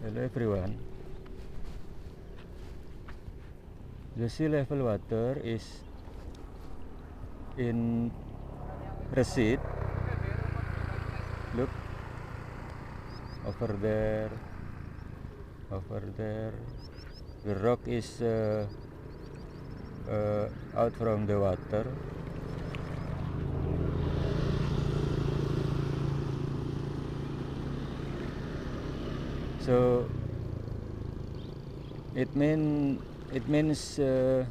Hello everyone. The sea level water is in recede. Look, over there. The rock is out from the water. So it means the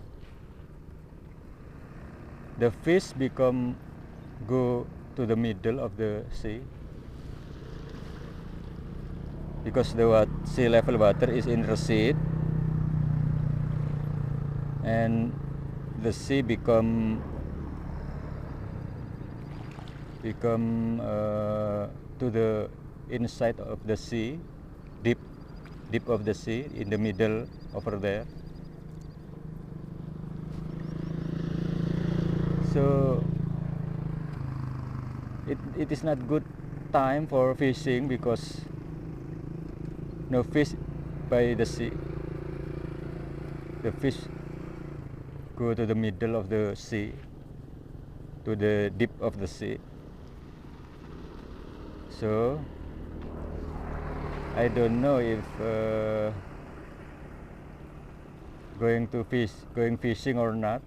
fish go to the middle of the sea, because the sea level water is in recede, and the sea become to the inside of the sea, deep of the sea, in the middle over there. So it is not good time for fishing, because no fish by the sea. The fish go to the middle of the sea, to the deep of the sea. So I don't know if going fishing or not.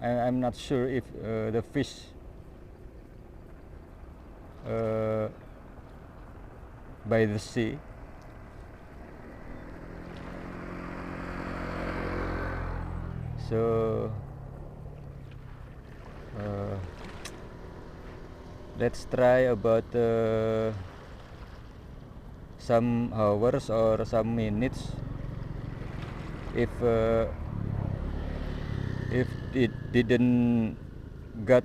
I'm not sure if the fish by the sea. So let's try about some hours or some minutes. If it didn't got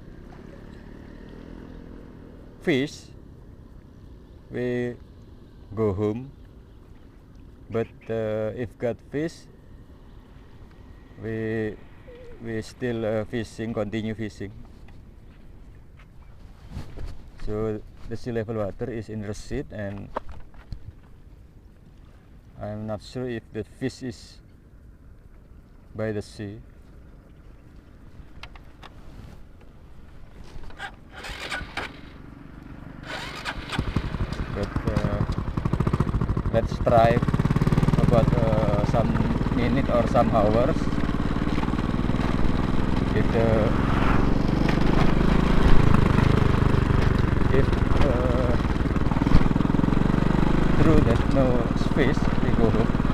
fish, we go home. But if got fish, we still continue fishing. So the sea level water is in recede, and I'm not sure if the fish is by the sea. But let's try about some minute or some hours. If true there's no fish, we go home.